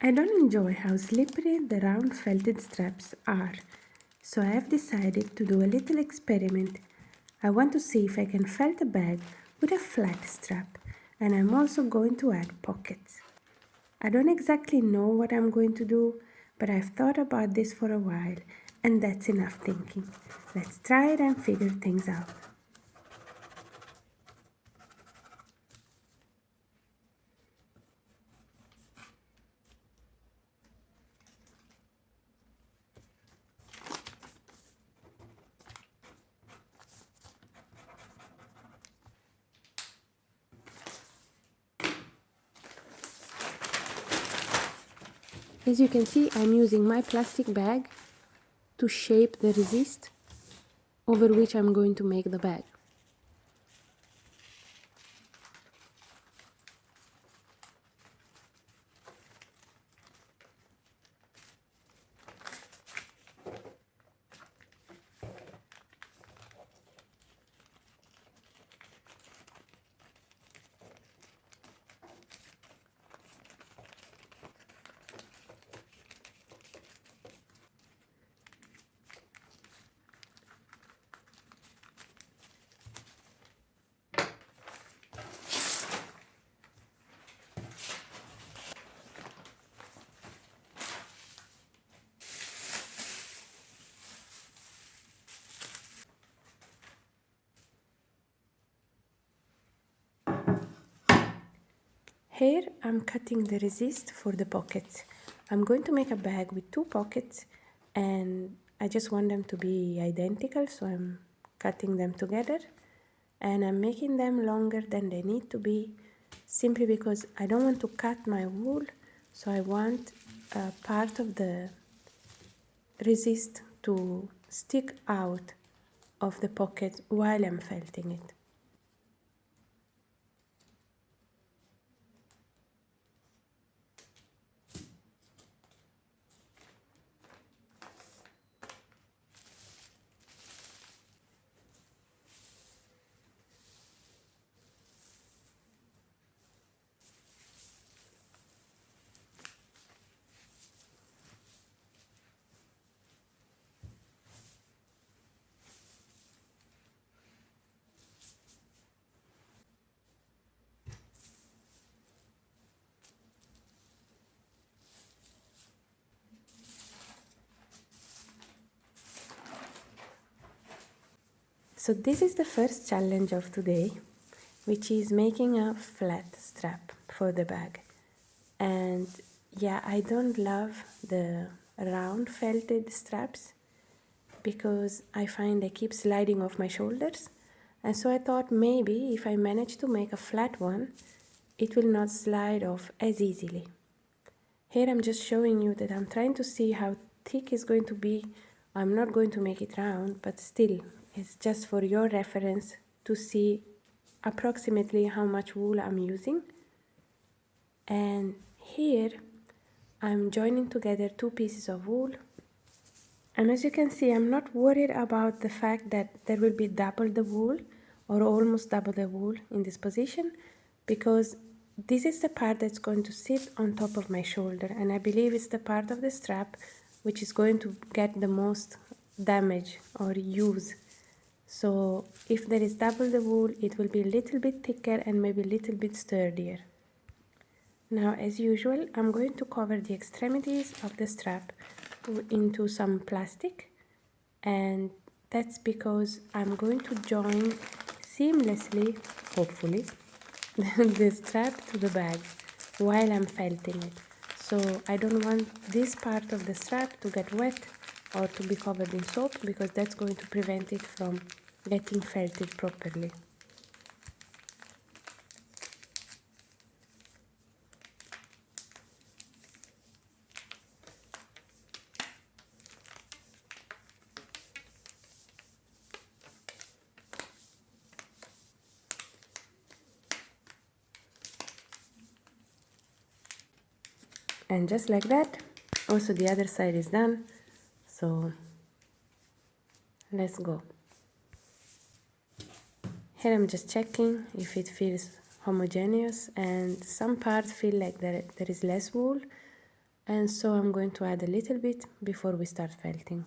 I don't enjoy how slippery the round felted straps are, so I have decided to do a little experiment. I want to see if I can felt a bag with a flat strap, and I'm also going to add pockets. I don't exactly know what I'm going to do, but I've thought about this for a while, and that's enough thinking. Let's try it and figure things out. As you can see, I'm using my plastic bag to shape the resist over which I'm going to make the bag. Here I'm cutting the resist for the pockets. I'm going to make a bag with 2 pockets, and I just want them to be identical, so I'm cutting them together, and I'm making them longer than they need to be simply because I don't want to cut my wool, so I want a part of the resist to stick out of the pocket while I'm felting it. So this is the first challenge of today, which is making a flat strap for the bag. And yeah, I don't love the round felted straps because I find they keep sliding off my shoulders. And so I thought maybe if I manage to make a flat one, it will not slide off as easily. Here I'm just showing you that I'm trying to see how thick it's going to be. I'm not going to make it round, but still, it's just for your reference to see approximately how much wool I'm using. And here I'm joining together 2 pieces of wool. And as you can see, I'm not worried about the fact that there will be double the wool or almost double the wool in this position, because this is the part that's going to sit on top of my shoulder, and I believe it's the part of the strap which is going to get the most damage or use. So if there is double the wool, it will be a little bit thicker and maybe a little bit sturdier. Now, as usual, I'm going to cover the extremities of the strap into some plastic, and that's because I'm going to join seamlessly, hopefully, the strap to the bag while I'm felting it. So I don't want this part of the strap to get wet or to be covered in soap, because that's going to prevent it from getting felted properly. And just like that, also the other side is done. So let's go. Here I'm just checking if it feels homogeneous, and some parts feel like there is less wool, And so I'm going to add a little bit before we start felting.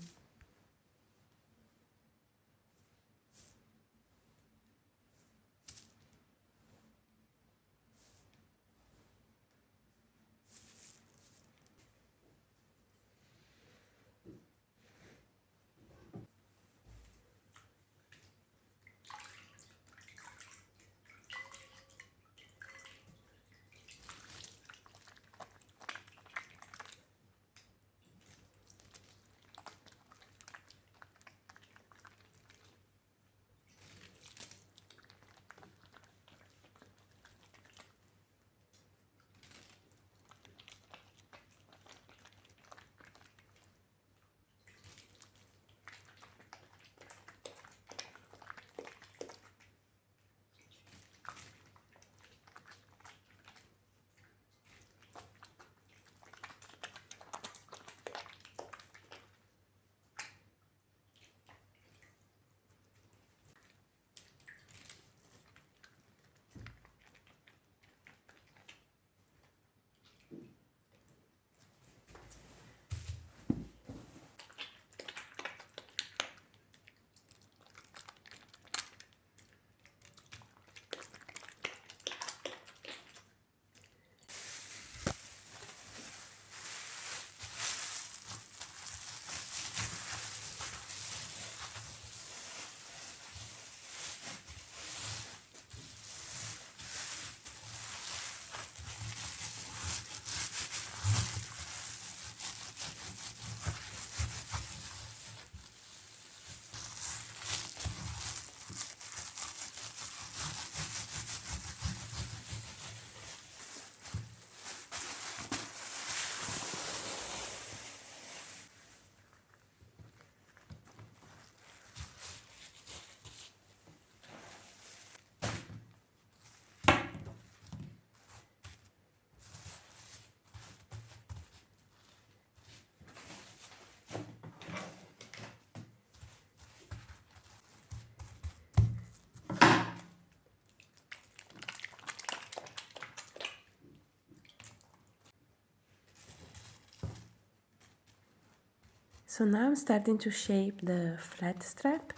So now I'm starting to shape the flat strap,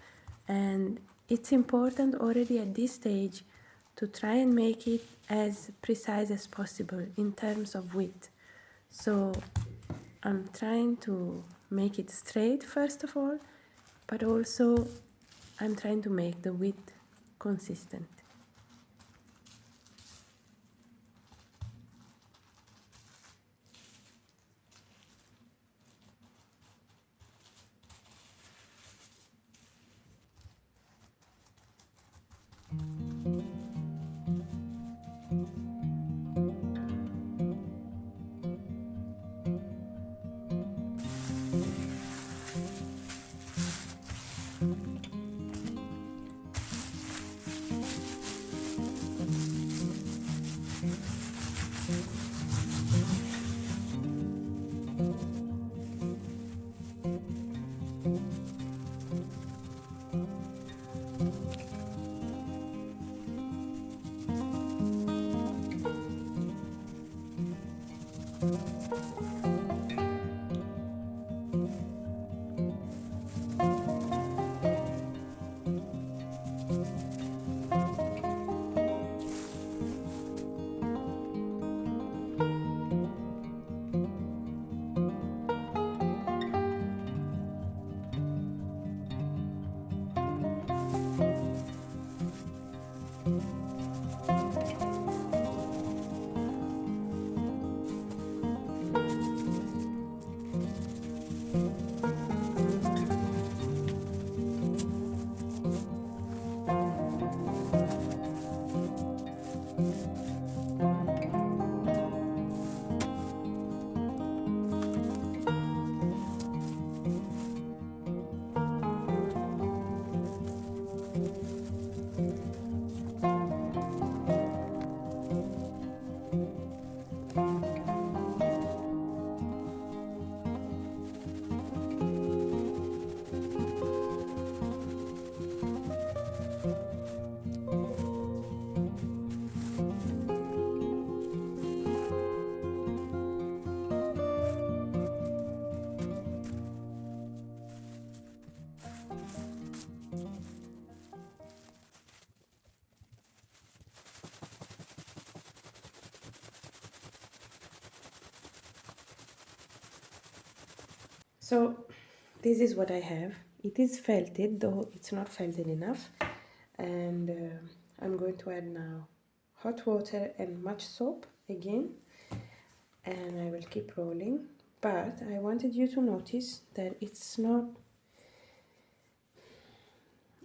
and it's important already at this stage to try and make it as precise as possible in terms of width. So I'm trying to make it straight first of all, but also I'm trying to make the width consistent. So this is what I have. It is felted, though it's not felted enough. And I'm going to add now hot water and much soap again. And I will keep rolling. But I wanted you to notice that it's not,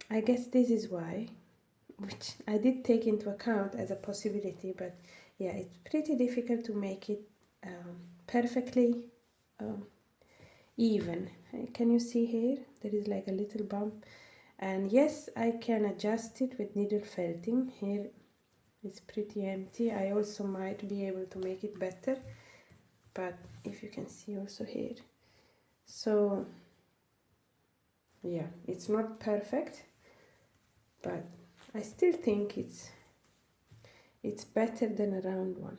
I guess this is why, which I did take into account as a possibility, but yeah, it's pretty difficult to make it perfectly even. Can you see here? There is like a little bump. And yes, I can adjust it with needle felting. Here it's pretty empty. I also might be able to make it better, but if you can see also here. So yeah, it's not perfect, but I still think it's better than a round one.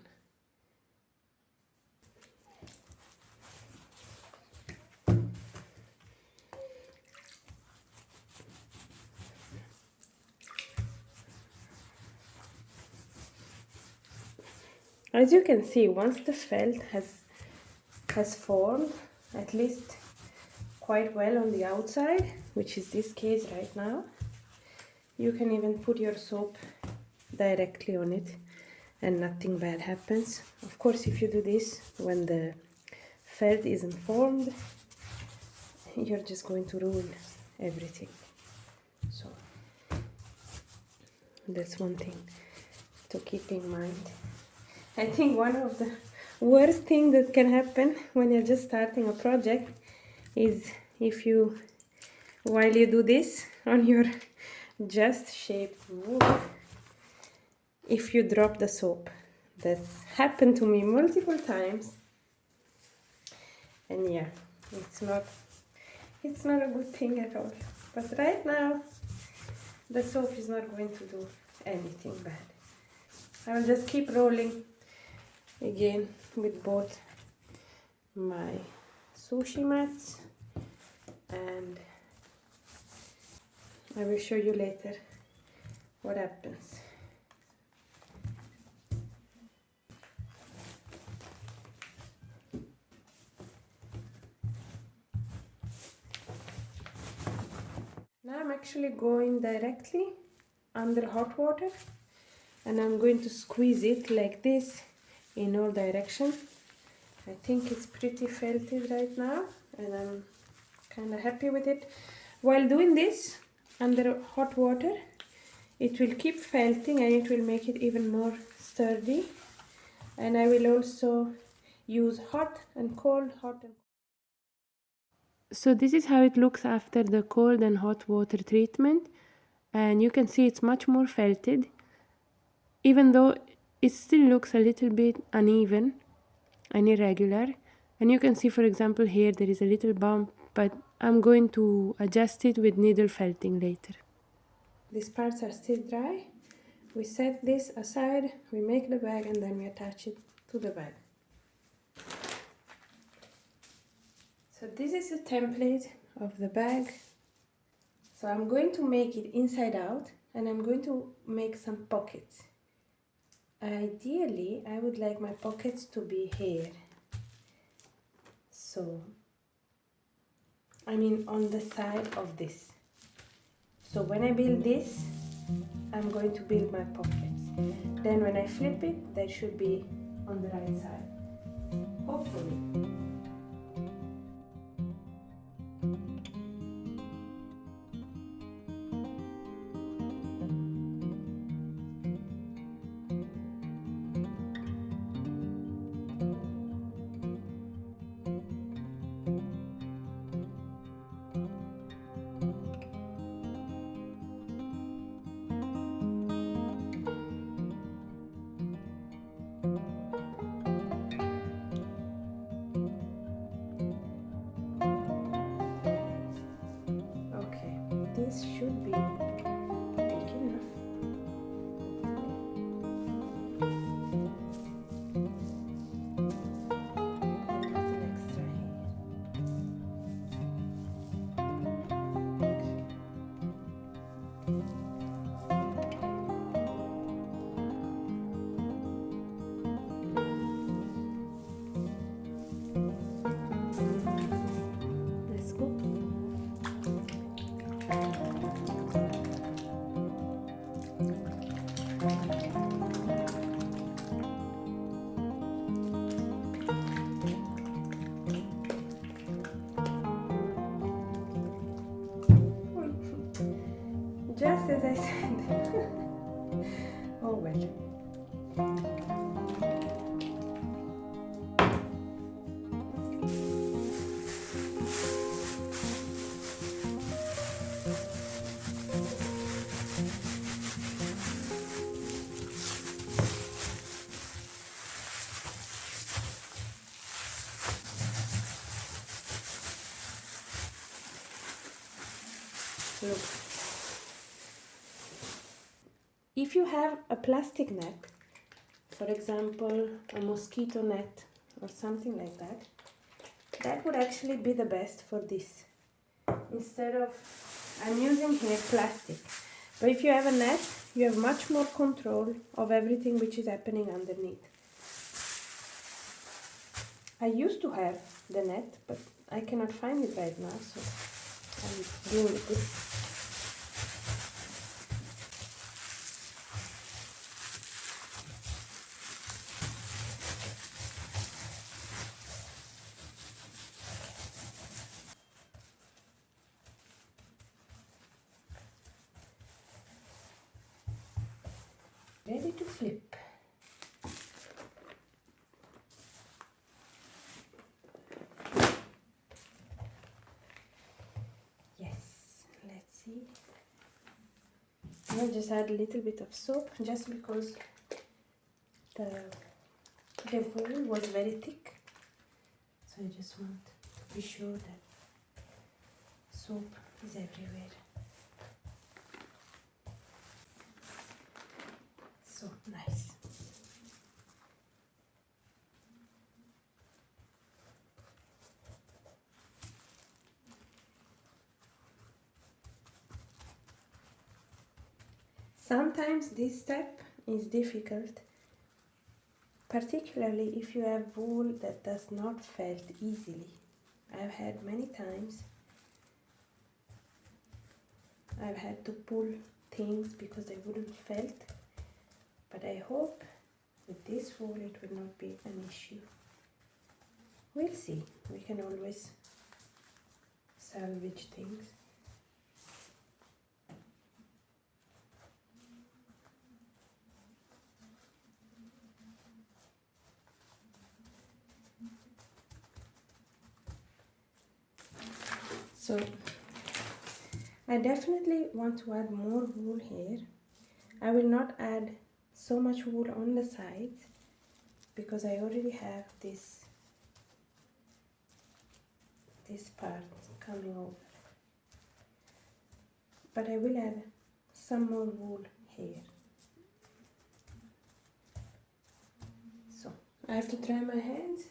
As you can see, once the felt has formed, at least quite well on the outside, which is this case right now, you can even put your soap directly on it and nothing bad happens. Of course, if you do this when the felt isn't formed, you're just going to ruin everything. So that's one thing to keep in mind. I think one of the worst things that can happen when you're just starting a project is if you, while you do this on your just shaped wood, if you drop the soap. That's happened to me multiple times, and yeah, it's not a good thing at all. But right now the soap is not going to do anything bad. I will just keep rolling again with both my sushi mats, and I will show you later what happens. Now I'm actually going directly under hot water, and I'm going to squeeze it like this in all directions. I think it's pretty felted right now, and I'm kind of happy with it. While doing this under hot water, it will keep felting and it will make it even more sturdy. And I will also use hot and cold, hot and cold. So this is how it looks after the cold and hot water treatment, and you can see it's much more felted, even though it still looks a little bit uneven and irregular. And you can see, for example, here there is a little bump, but I'm going to adjust it with needle felting later. These parts are still dry. We set this aside, we make the bag, and then we attach it to the bag. So this is a template of the bag. So I'm going to make it inside out, and I'm going to make some pockets. Ideally, I would like my pockets to be here. So, I mean on the side of this. So when I build this, I'm going to build my pockets. Then when I flip it, they should be on the right side. Hopefully. Okay, this should be big enough. A little extra here. Just as I said. Oh well. Look. If you have a plastic net, for example, a mosquito net or something like that, that would actually be the best for this. Instead of, I'm using here plastic. But if you have a net, you have much more control of everything which is happening underneath. I used to have the net, but I cannot find it right now, so I'm doing this. Ready to flip. Yes, let's see. I'll just add a little bit of soap just because the wool was very thick. So I just want to be sure that soap is everywhere. So nice. Sometimes this step is difficult, particularly if you have wool that does not felt easily. I've had many times I've had to pull things because they wouldn't felt, but I hope with this wool it will not be an issue. We'll see. We can always salvage things. So I definitely want to add more wool here. I will not add so much wool on the sides because I already have this part coming over. But I will add some more wool here. So I have to dry my hands.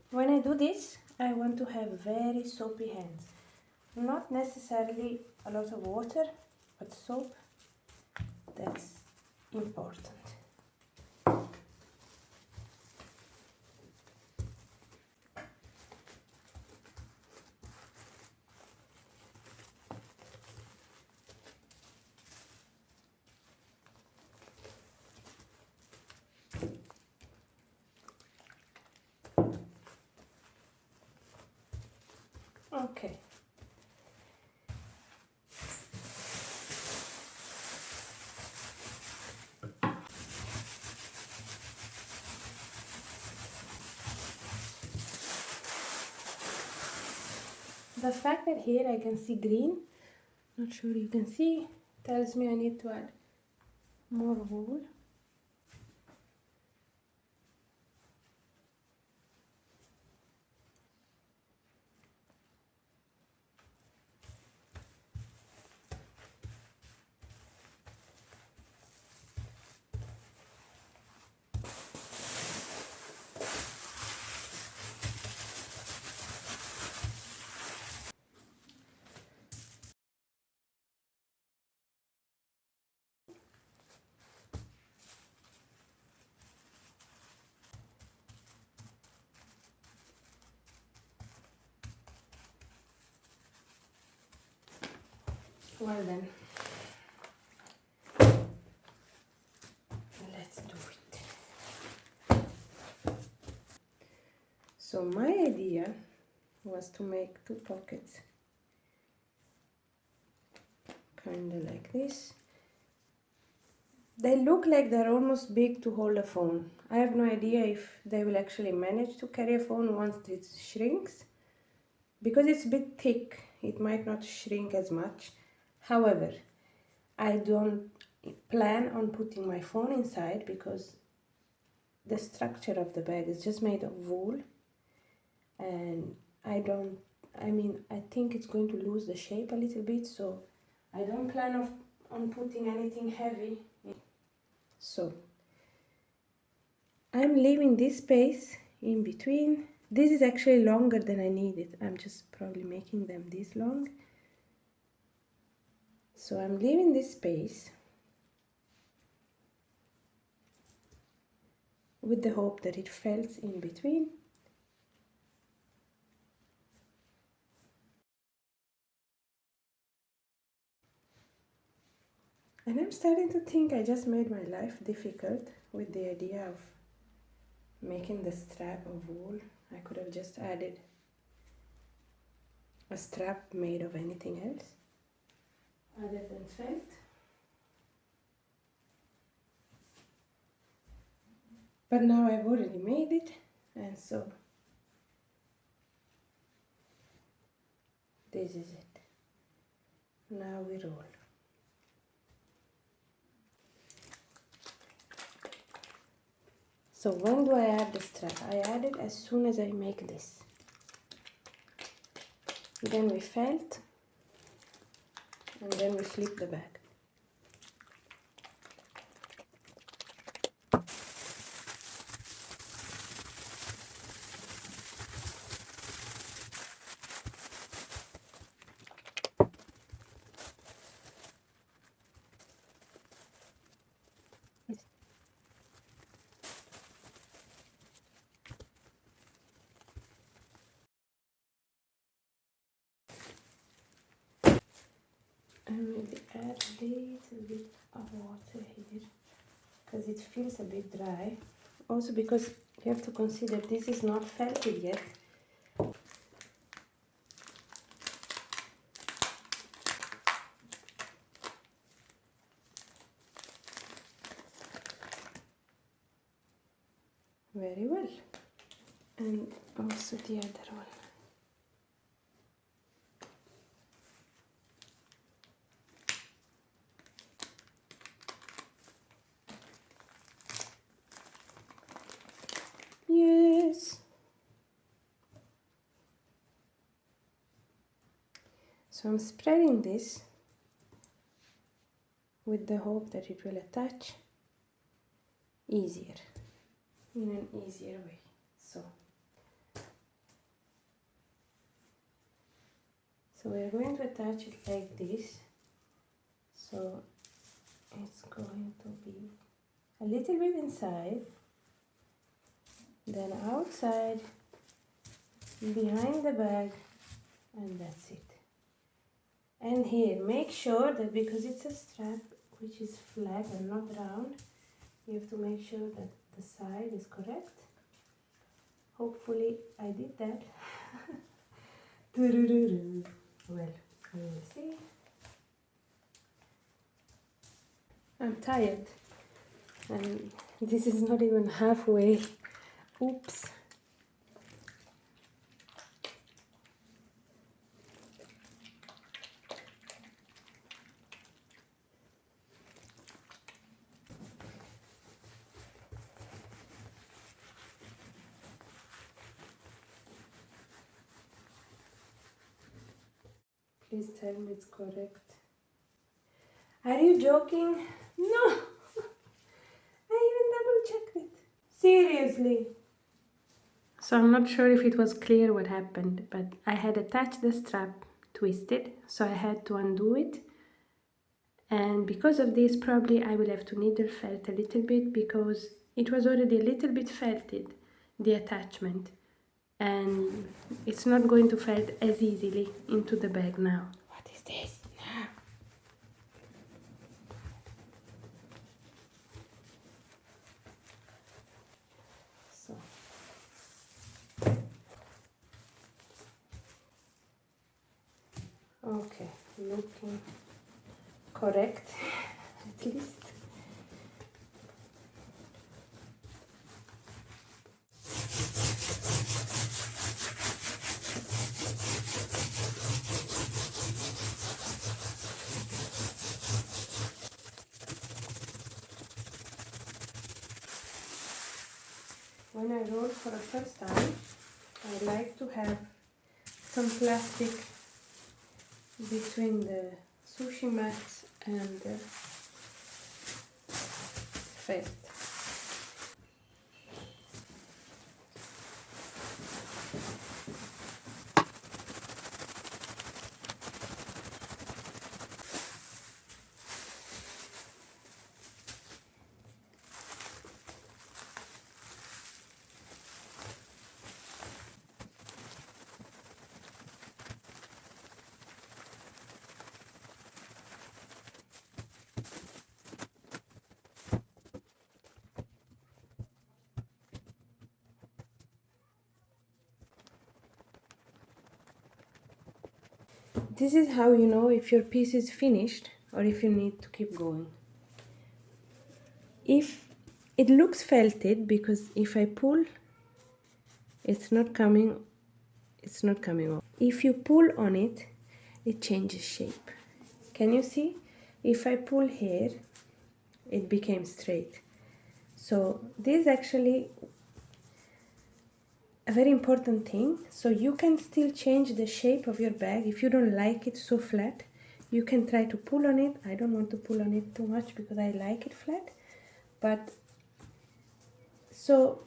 When I do this, I want to have very soapy hands. Not necessarily a lot of water, but soap, that's important. Okay. The fact that here I can see green, not sure you can see, tells me I need to add more wool. Well then, let's do it. So my idea was to make two pockets, kind of like this. They look like they're almost big to hold a phone. I have no idea if they will actually manage to carry a phone once it shrinks. Because it's a bit thick, it might not shrink as much. However, I don't plan on putting my phone inside because the structure of the bag is just made of wool, and I think it's going to lose the shape a little bit, so I don't plan on putting anything heavy. So I'm leaving this space in between. This is actually longer than I needed. I'm just probably making them this long. So I'm leaving this space with the hope that it felts in between. And I'm starting to think I just made my life difficult with the idea of making the strap of wool. I could have just added a strap made of anything else other than felt. But now I've already made it, and so this is it. Now we roll. So when do I add the strap? I add it as soon as I make this. Then we felt, and then we flip the bag. And maybe add a little bit of water here because it feels a bit dry. Also because you have to consider this is not felted yet. Very well. And also the other one. Yes. So I'm spreading this with the hope that it will attach easier, in an easier way. So So we're going to attach it like this. So it's going to be a little bit inside, then outside, behind the bag, and that's it. And here, make sure that because it's a strap which is flat and not round, you have to make sure that the side is correct. Hopefully I did that. Well, we will see. I'm tired and this is not even halfway. Oops. Please tell me it's correct. Are you joking? No! I even double checked it. Seriously. So I'm not sure if it was clear what happened, but I had attached the strap twisted, so I had to undo it. And because of this, probably I will have to needle felt a little bit because it was already a little bit felted, the attachment. And it's not going to felt as easily into the bag now. What is this? No. So. Okay, looking correct, at least. When I roll for the first time, I like to have some plastic between the sushi mats and the felt. This is how you know if your piece is finished or if you need to keep going. If it looks felted, because if I pull, it's not coming off. If you pull on it, it changes shape. Can you see? If I pull here, it became straight. So this is actually a very important thing. So you can still change the shape of your bag. If you don't like it so flat, you can try to pull on it. I don't want to pull on it too much because I like it flat. But so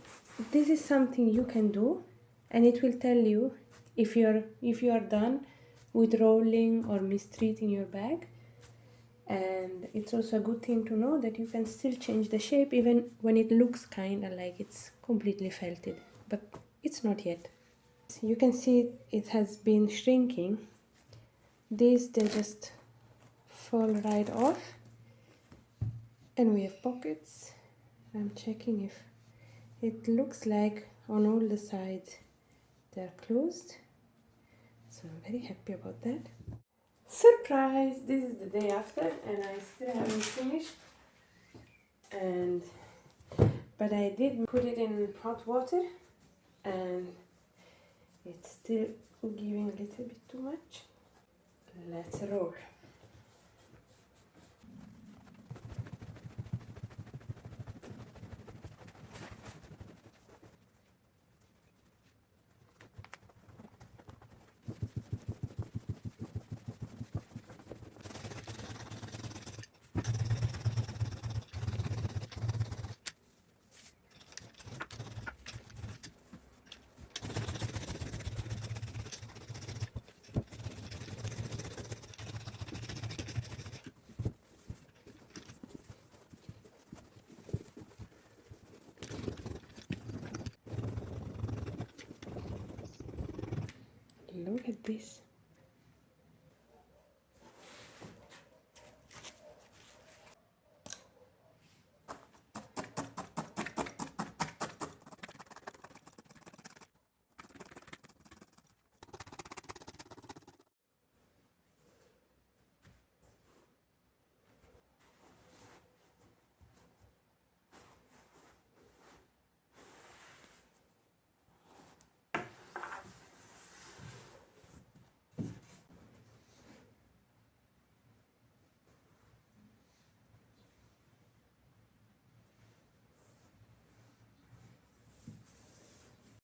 this is something you can do, and it will tell you if you are done with rolling or mistreating your bag. And it's also a good thing to know that you can still change the shape even when it looks kind of like it's completely felted, but it's not yet. You can see it has been shrinking. These, they just fall right off. And we have pockets. I'm checking if it looks like on all the sides they're closed. So I'm very happy about that. Surprise! This is the day after and I still haven't finished. But I did put it in hot water and it's still giving a little bit too much. Let's roll. this.